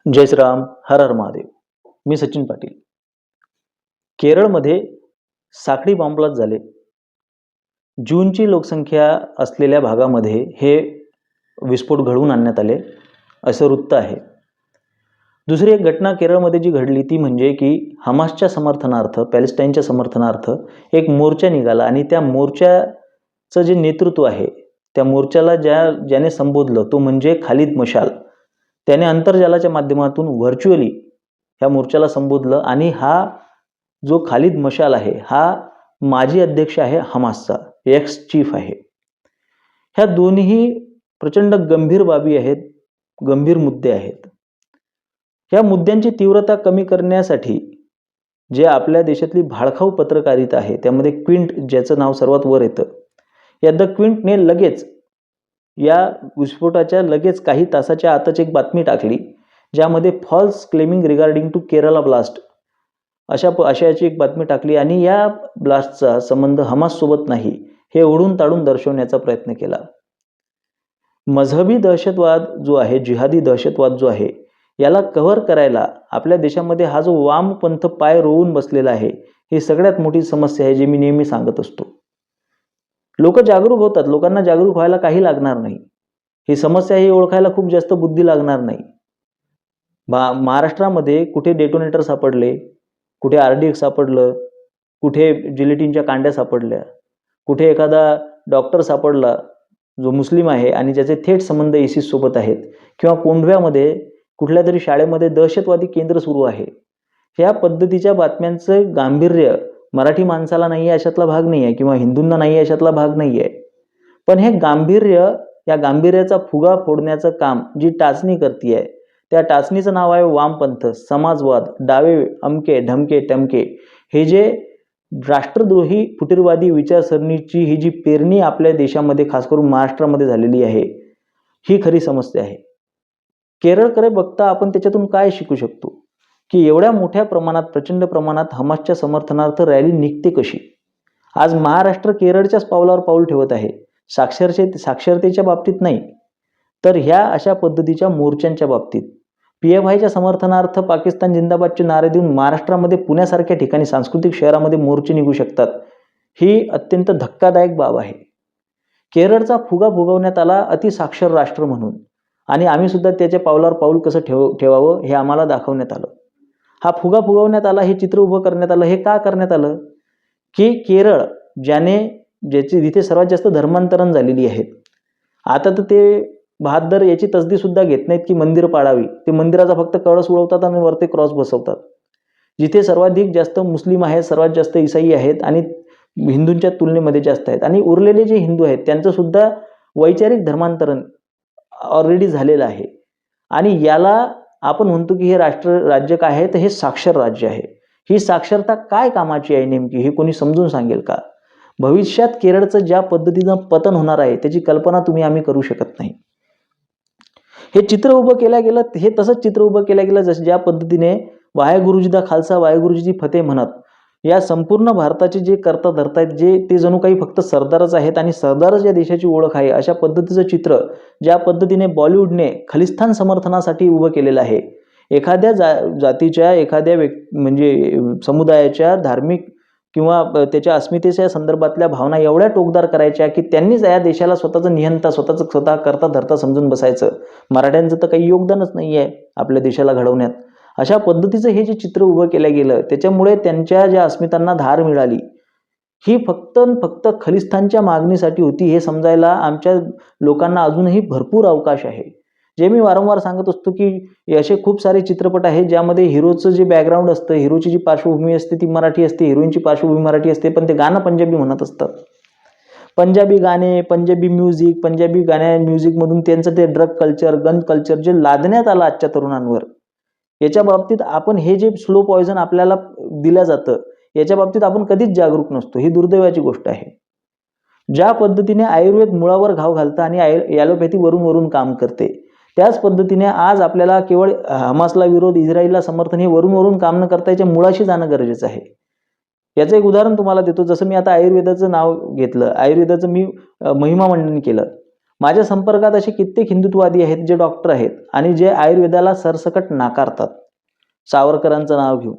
जय श्रीराम, हर हर महादेव. मी सचिन पाटील. केरळमध्ये साखळी bomb blast झाले. जूनची लोकसंख्या असलेल्या भागामध्ये हे विस्फोट घडवून आणण्यात आले, असं वृत्त आहे. दुसरी एक घटना केरळमध्ये जी घडली ती म्हणजे की हमासच्या समर्थनार्थ, पॅलेस्टाईनच्या समर्थनार्थ एक मोर्चा निघाला आणि त्या मोर्चाचं जे नेतृत्व आहे, त्या मोर्चाला ज्याने संबोधलं तो म्हणजे खालिद मशाल. त्याने आंतरजालाच्या माध्यमातून व्हर्च्युअली ह्या मोर्चाला संबोधलं आणि हा जो खालिद मशाल आहे हा माजी अध्यक्ष आहे हमासचा, एक्स चीफ आहे. ह्या दोन्ही प्रचंड गंभीर बाबी आहेत, गंभीर मुद्दे आहेत. ह्या मुद्द्यांची तीव्रता कमी करण्यासाठी जे आपल्या देशातली भाळखाऊ पत्रकारिता आहे त्यामध्ये क्विंट ज्याचं नाव सर्वात वर येतं, या द क्विंटने लगेच या विस्फोटाच्या लगेच काही तासाच्या आतच एक बातमी टाकली ज्यामध्ये false claiming regarding to Kerala blast अशाची एक बातमी टाकली आणि या ब्लास्टचा संबंध हमास सोबत नाही हे ओढून ताडून दर्शवण्याचा प्रयत्न केला. मजहबी दहशतवाद जो आहे, जिहादी दहशतवाद जो आहे, याला कव्हर करायला आपल्या देशामध्ये हा जो वामपंथ पाय रोवून बसलेला आहे, ही सगळ्यात मोठी समस्या आहे जी मी नेहमी सांगत असतो. लोक जागरूक होतात, लोकांना जागरूक व्हायला काही लागणार नाही. ही समस्या ही ओळखायला खूप जास्त बुद्धी लागणार नाही. महाराष्ट्रामध्ये कुठे डेटोनेटर सापडले, कुठे RDX सापडलं, कुठे जिलेटिनच्या कांड्या सापडल्या, कुठे एखादा डॉक्टर सापडला जो मुस्लिम आहे आणि ज्याचे थेट संबंध ISIS सोबत आहेत, किंवा कोंढव्यामध्ये कुठल्या तरी शाळेमध्ये दहशतवादी केंद्र सुरू आहे. ह्या पद्धतीच्या बातम्यांचं गांभीर्य मराठी माणसाला नाही आहे अशातला भाग नाही आहे, किंवा हिंदूंना नाही आहे अशातला भाग नाही आहे. पण हे गांभीर्य, या गांभीर्याचा फुगा फोडण्याचं काम जी टाचणी करते आहे, त्या टाचणीचं नाव आहे वामपंथ, समाजवाद, डावे अमके ढमके टमके. हे जे राष्ट्रद्रोही फुटीरवादी विचारसरणीची ही जी पेरणी आपल्या देशामध्ये खास करून महाराष्ट्रामध्ये झालेली आहे, ही खरी समस्या आहे. केरळकडे बघता आपण त्याच्यातून काय शिकू शकतो की एवढ्या मोठ्या प्रमाणात, प्रचंड प्रमाणात हमासच्या समर्थनार्थ रॅली निघते कशी. आज महाराष्ट्र केरळच्याच पावलावर पाऊल ठेवत आहे, साक्षरतेच्या बाबतीत नाही तर ह्या अशा पद्धतीच्या मोर्चांच्या बाबतीत. PFIच्या समर्थनार्थ पाकिस्तान जिंदाबादचे नारे देऊन महाराष्ट्रामध्ये पुण्यासारख्या ठिकाणी सांस्कृतिक शहरामध्ये मोर्चे निघू शकतात, ही अत्यंत धक्कादायक बाब आहे. केरळचा फुगा फुगवण्यात आला अतिसाक्षर राष्ट्र म्हणून, आणि आम्ही सुद्धा त्याच्या पावलावर पाऊल कसं ठेवावं हे आम्हाला दाखवण्यात आलं. हा फुगा फुगवण्यात आला, हे चित्र उभं करण्यात आलं. हे का करण्यात आलं की केरळ जिथे सर्वात जास्त धर्मांतरण झालेली आहेत, आता तर ते बहादर याची तसदी सुद्धा घेत नाहीत की मंदिर पाडावी. ते मंदिराचा फक्त कळस उडवतात आणि वरती क्रॉस बसवतात. जिथे सर्वाधिक जास्त मुस्लिम आहेत, सर्वात जास्त ईसाई आहेत आणि हिंदूंच्या तुलनेमध्ये जास्त आहेत, आणि उरलेले जे हिंदू आहेत त्यांचं सुद्धा वैचारिक धर्मांतरण ऑलरेडी झालेलं आहे. आणि याला आपण म्हणतो की हे राज्य काय आहे, तर हे साक्षर राज्य आहे. ही साक्षरता काय कामाची आहे नेमकी, हे कोणी समजून सांगेल का? भविष्यात केरळचं ज्या पद्धतीनं पतन होणार आहे त्याची कल्पना आम्ही करू शकत नाही. हे चित्र उभं केलं गेलं, हे तसंच चित्र उभं केलं गेलं जसं ज्या पद्धतीने वाहेगुरुजी दा खालसा वाहेगुरुजी फतेह म्हणत या संपूर्ण भारताचे जे करता धरतायत, जे ते जणू काही फक्त सरदारच आहेत आणि सरदारच या देशाची ओळख आहे, अशा पद्धतीचं चित्र ज्या पद्धतीने बॉलिवूडने खलिस्तान समर्थनासाठी उभं केलेलं आहे. एखाद्या जातीच्या, एखाद्या म्हणजे समुदायाच्या धार्मिक किंवा त्याच्या अस्मितेच्या संदर्भातल्या भावना एवढ्या टोकदार करायच्या की त्यांनीच या देशाला स्वतःचं निहंता, स्वतः करता धरता समजून बसायचं. मराठ्यांचं तर काही योगदानच नाही आहे आपल्या देशाला घडवण्यात. अशा पद्धतीचं हे जे चित्र उभं केलं गेलं त्याच्यामुळे त्यांच्या ज्या अस्मितांना धार मिळाली, ही फक्त खलिस्तानच्या मागणीसाठी होती, हे समजायला आमच्या लोकांना अजूनही भरपूर अवकाश आहे. जे मी वारंवार सांगत असतो की असे खूप सारे चित्रपट आहेत ज्यामध्ये हिरोचं जे बॅकग्राऊंड असतं, हिरोची जी पार्श्वभूमी असते ती मराठी असते, हिरोईनची पार्श्वभूमी मराठी असते, पण ते गाणं पंजाबी म्हणत असतात. पंजाबी गाणे, पंजाबी म्युझिक, पंजाबी म्युझिकमधून त्यांचं ते ड्रग कल्चर, गन कल्चर जे लादण्यात आलं आजच्या तरुणांवर, याच्या बाबतीत आपण हे जे स्लो पॉयझन आपल्याला दिलं जातं याच्या बाबतीत आपण कधीच जागरूक नसतो. ही दुर्दैवाची गोष्ट आहे. ज्या पद्धतीने आयुर्वेद मुळावर घाव घालतं आणि ॲलोपॅथी वरून काम करते, त्याच पद्धतीने आज आपल्याला केवळ हमासला विरोध, इस्रायलला समर्थन हे वरून काम न करता याच्या मुळाशी जाणं गरजेचं आहे. याचं एक उदाहरण तुम्हाला देतो. जसं मी आता आयुर्वेदाचं नाव घेतलं, आयुर्वेदाचं मी महिमा मंडन केलं. माझ्या संपर्कात असे कित्येक हिंदुत्ववादी आहेत जे डॉक्टर आहेत आणि जे आयुर्वेदाला सरसकट नाकारतात सावरकरांचं नाव घेऊन.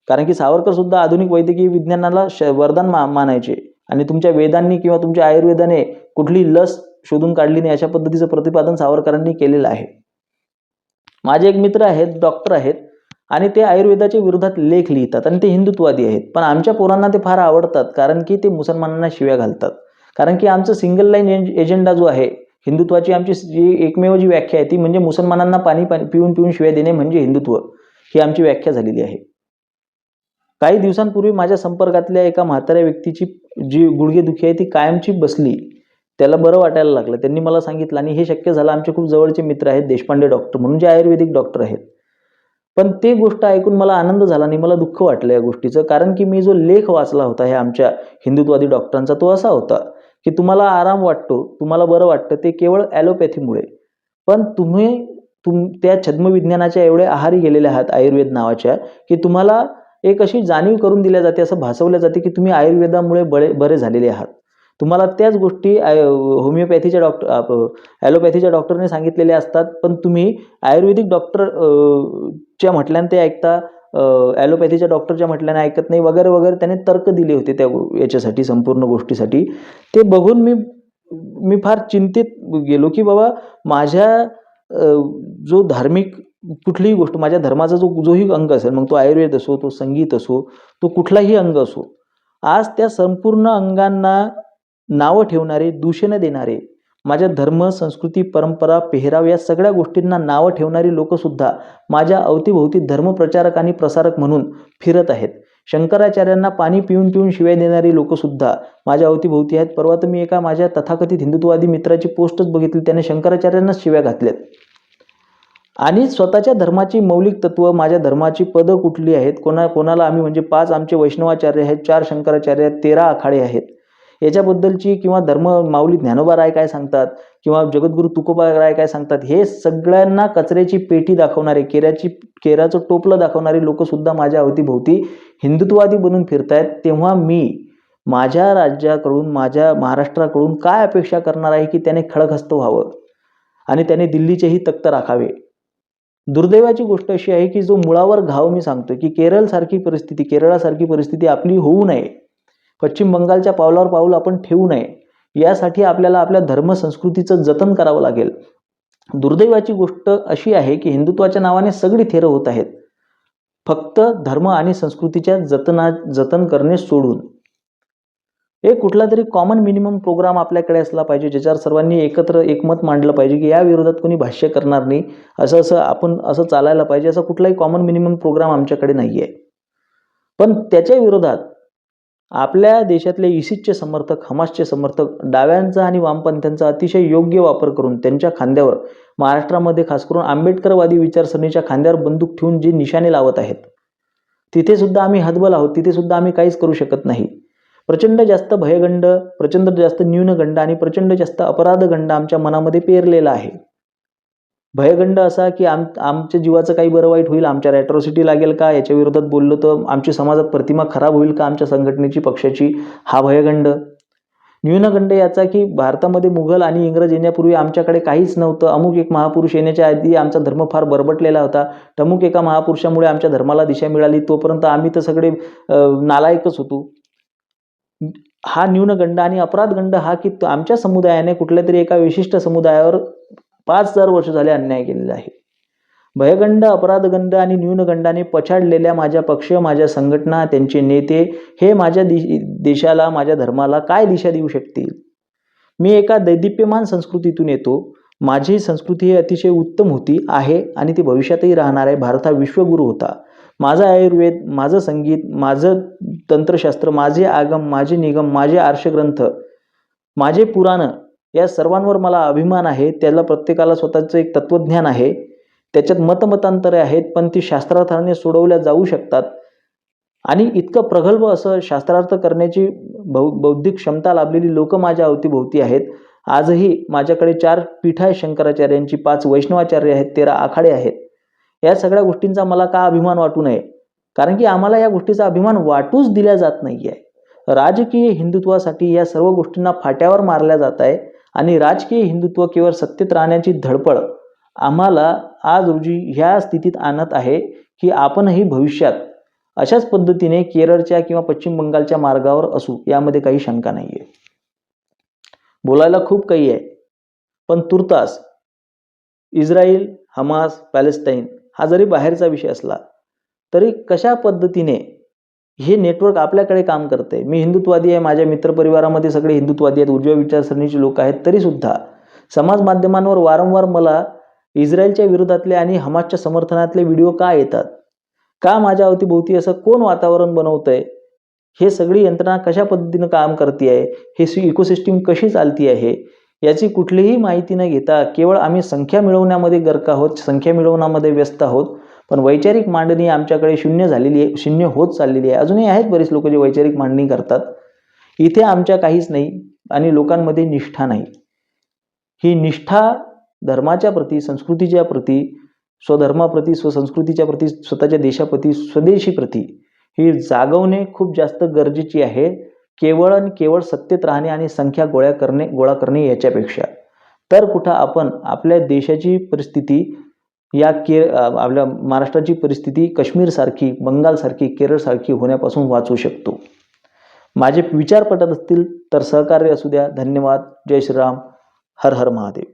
कारण की सावरकर सुद्धा आधुनिक वैद्यकीय विज्ञानाला वरदान मानायचे आणि तुमच्या वेदांनी किंवा तुमच्या आयुर्वेदाने कुठली लस शोधून काढली नाही अशा पद्धतीचं प्रतिपादन सावरकरांनी केलेलं आहे. माझे एक मित्र आहेत, डॉक्टर आहेत आणि ते आयुर्वेदाच्या विरोधात लेख लिहितात आणि ते हिंदुत्ववादी आहेत. पण आमच्या पोरांना ते फार आवडतात कारण की ते मुसलमानांना शिव्या घालतात. कारण की आमचं सिंगल लाईन एजेंडा जो आहे हिंदुत्वाची, आमची एकमेव जी व्याख्या आहे ती म्हणजे मुसलमानांना पाणी पिऊन पिऊन शिव्या देणे म्हणजे हिंदुत्व, ही आमची व्याख्या झालेली आहे. काही दिवसांपूर्वी माझ्या संपर्कातल्या एका म्हाताऱ्या व्यक्तीची जी गुडघेदुखी आहे ती कायमची बसली. त्याला बरं वाटायला लागलं. त्यांनी मला सांगितलं आणि हे शक्य झालं आमचे खूप जवळचे मित्र आहेत देशपांडे डॉक्टर म्हणून, जे आयुर्वेदिक डॉक्टर आहेत. पण ते गोष्ट ऐकून मला आनंद झाला आणि मला दुःख वाटलं या गोष्टीचं. कारण की मी जो लेख वाचला होता ह्या आमच्या हिंदुत्ववादी डॉक्टरांचा, तो असा होता की तुम्हाला आराम वाटतो, तुम्हाला बरं वाटतं ते केवळ ॲलोपॅथीमुळे. पण तुम्ही त्या छद्मविज्ञानाच्या एवढे आहारी गेलेले आहात आयुर्वेद नावाच्या, की तुम्हाला एक अशी जाणीव करून दिल्या जाते, असं भासवल्या जाते की तुम्ही आयुर्वेदामुळे बरे झालेले आहात. तुम्हाला त्याच गोष्टी होमिओपॅथीच्या ॲलोपॅथीच्या डॉक्टरने सांगितलेल्या असतात, पण तुम्ही आयुर्वेदिक डॉक्टर च्या म्हटल्याने ते ऐकता, ॲलोपॅथीच्या डॉक्टरच्या म्हटल्याने ऐकत नाही वगैरे वगैरे. त्याने तर्क दिले होते त्या याच्यासाठी, संपूर्ण गोष्टीसाठी. ते बघून मी फार चिंतित गेलो की बाबा माझ्या जो धार्मिक कुठलीही गोष्ट, माझ्या धर्माचा जोही अंग असेल, मग तो आयुर्वेद असो, तो संगीत असो, तो कुठलाही अंग असो, आज त्या संपूर्ण अंगांना नावं ठेवणारे, दूषणं देणारे, माझ्या धर्म, संस्कृती, परंपरा, पेहराव या सगळ्या गोष्टींना नावं ठेवणारी लोकंसुद्धा माझ्या अवतीभोवती धर्मप्रचारक आणि प्रसारक म्हणून फिरत आहेत. शंकराचार्यांना पाणी पिऊन पिऊन शिव्या देणारी लोकंसुद्धा माझ्या अवतीभोवती आहेत. परवा तर मी एका माझ्या तथाकथित हिंदुत्ववादी मित्राची पोस्टच बघितली, त्याने शंकराचार्यांनाच शिव्या घातल्यात. आणि स्वतःच्या धर्माची मौलिक तत्व, माझ्या धर्माची पदं कुठली आहेत, कोणाला आम्ही म्हणजे 5 आमचे वैष्णवाचार्य आहेत, 4 शंकराचार्य आहेत, 13 आखाडे आहेत, याच्याबद्दलची किंवा धर्म माऊली ज्ञानोबा राय काय सांगतात किंवा जगद्गुरू तुकोबा राय काय सांगतात, हे सगळ्यांना कचऱ्याची पेटी दाखवणारे, केराचं टोपलं दाखवणारे लोकंसुद्धा माझ्या अवतीभोवती हिंदुत्ववादी बनून फिरतायत. तेव्हा मी माझ्या राज्याकडून, माझ्या महाराष्ट्राकडून काय अपेक्षा करणार आहे की त्याने खडकहस्त व्हावं आणि त्याने दिल्लीचेही तख्त राखावे. दुर्दैवाची गोष्ट अशी आहे की जो मुळावर घाव मी सांगतो की केरळासारखी परिस्थिती आपली होऊ नये, पश्चिम बंगालच्या पावलावर पाऊल आपण ठेवू नये, यासाठी आपल्याला आपल्या धर्म संस्कृतीचं जतन करावं लागेल. दुर्दैवाची गोष्ट अशी आहे की हिंदुत्वाच्या नावाने सगळी थेरं होत आहेत, फक्त धर्म आणि संस्कृतीच्या जतन करणे सोडून. एक कुठला तरी कॉमन मिनिमम प्रोग्राम आपल्याकडे असला पाहिजे, ज्याच्यावर सर्वांनी एकत्र एकमत मांडलं पाहिजे की या विरोधात कोणी भाष्य करणार नाही, आपण असं चालायला पाहिजे. असा कुठलाही कॉमन मिनिमम प्रोग्राम आमच्याकडे नाही आहे. पण त्याच्या विरोधात आपल्या देशातले इसिसचे समर्थक, हमासचे समर्थक, डाव्यांचा आणि वामपंथ्यांचा अतिशय योग्य वापर करून त्यांच्या खांद्यावर, महाराष्ट्रामध्ये खास करून आंबेडकरवादी विचारसरणीच्या खांद्यावर बंदूक ठेवून जे निशाणे लावत आहेत, तिथे सुद्धा आम्ही हतबल आहोत. तिथे सुद्धा आम्ही काहीच करू शकत नाही. प्रचंड जास्त भयगंड, प्रचंड जास्त न्यूनगंड आणि प्रचंड जास्त अपराधगंड आमच्या मनामध्ये पेरलेला आहे. भयगंड असा की आमच्या जीवाचं काही बरं वाईट होईल, आमच्या अॅट्रॉसिटी लागेल का, याच्या विरोधात बोललो तर आमची समाजात प्रतिमा खराब होईल का आमच्या संघटनेची, पक्षाची, हा भयगंड. न्यूनगंड याचा की भारतामध्ये मुघल आणि इंग्रज येण्यापूर्वी आमच्याकडे काहीच नव्हतं, अमुक एक महापुरुष येण्याच्या आधी आमचा धर्म फार बरबटलेला होता, अमुक एका महापुरुषामुळे आमच्या धर्माला दिशा मिळाली, तोपर्यंत आम्ही तर सगळे नालायकच होतो. हा न्यूनगंड. आणि अपराधगंड हा की आमच्या समुदायाने कुठल्या तरी एका विशिष्ट समुदायावर 5000 वर्ष झाले अन्याय केलेला आहे. भयगंड, अपराधगंड आणि न्यूनगंडाने पछाडलेल्या माझ्या पक्ष, माझ्या संघटना, त्यांचे नेते हे माझ्या देशाला, माझ्या धर्माला काय दिशा देऊ शकतील? मी एका दैदिप्यमान संस्कृतीतून येतो. माझी संस्कृती ही अतिशय उत्तम होती, आहे आणि ती भविष्यातही राहणार आहे. भारत हा विश्वगुरू होता. माझा आयुर्वेद, माझं संगीत, माझं तंत्रशास्त्र, माझे आगम, माझे निगम, माझे आर्षग्रंथ, माझे पुराण या सर्वांवर मला अभिमान आहे. त्याला प्रत्येकाला स्वतःचं एक तत्वज्ञान आहे. त्याच्यात मतमतांतरे आहेत, पण ती शास्त्रार्थाने सोडवल्या जाऊ शकतात. आणि इतकं प्रगल्भ असं शास्त्रार्थ करण्याची बौद्धिक क्षमता लाभलेली लोक माझ्या अवतीभोवती आहेत. आजही माझ्याकडे 4 पीठ आहे शंकराचार्यांची, 5 वैष्णवाचार्य आहेत, 13 आखाडे आहेत. या सगळ्या गोष्टींचा मला का अभिमान वाटू नये? कारण की आम्हाला या गोष्टीचा अभिमान वाटूच दिला जात नाहीये. राजकीय हिंदुत्वासाठी या सर्व गोष्टींना फाट्यावर मारल्या जात आहे आणि राजकीय हिंदुत्व केवळ सत्तेत राहण्याची धडपड आम्हाला आज रोजी ह्या स्थितीत आणत आहे की आपणही भविष्यात अशाच पद्धतीने केरळच्या किंवा पश्चिम बंगालच्या मार्गावर असू, यामध्ये काही शंका नाही आहे. बोलायला खूप काही आहे, पण तुर्तास इस्रायल, हमास, पॅलेस्टाईन हा जरी बाहेरचा विषय असला तरी कशा पद्धतीने हे नेटवर्क आपल्याकडे काम करते. मी हिंदुत्ववादी आहे, माझ्या मित्रपरिवारामध्ये सगळे हिंदुत्ववादी आहेत, उजव्या विचारसरणीचे लोक आहेत, तरीसुद्धा समाज माध्यमांवर वारंवार मला इस्रायलच्या विरोधातले आणि हमासच्या समर्थनातले व्हिडिओ का येतात, का माझ्या अवतीभोवती असं कोण वातावरण बनवतंय, हे सगळी यंत्रणा कशा पद्धतीनं काम करते आहे, हे इकोसिस्टीम कशी चालती आहे, याची कुठलीही माहिती न घेता केवळ आम्ही संख्या मिळवण्यामध्ये गर्क आहोत, संख्या मिळवण्यामध्ये व्यस्त आहोत, पण वैचारिक मांडणी आमच्याकडे शून्य झालेली आहे, शून्य होत चाललेली आहे. अजूनही आहेत बरेच लोक जे वैचारिक मांडणी करतात. इथे आमच्या काहीच नाही आणि लोकांमध्ये निष्ठा नाही. ही निष्ठा धर्माच्या प्रती, संस्कृतीच्या प्रती, स्वधर्माप्रती, स्वसंस्कृतीच्या प्रती, स्वतःच्या देशाप्रती, स्वदेशी प्रती ही जागवणे खूप जास्त गरजेची आहे. केवळ आणि केवळ सत्तेत राहणे आणि संख्या गोळा करणे याच्यापेक्षा. तर कुठं आपण आपल्या देशाची परिस्थिती, या आपल्या महाराष्ट्राची परिस्थिती काश्मीरसारखी, बंगालसारखी, केरळसारखी होण्यापासून वाचू शकतो. माझे विचार पटत असतील तर सहकार्य असू द्या. धन्यवाद. जय श्रीराम. हर हर महादेव.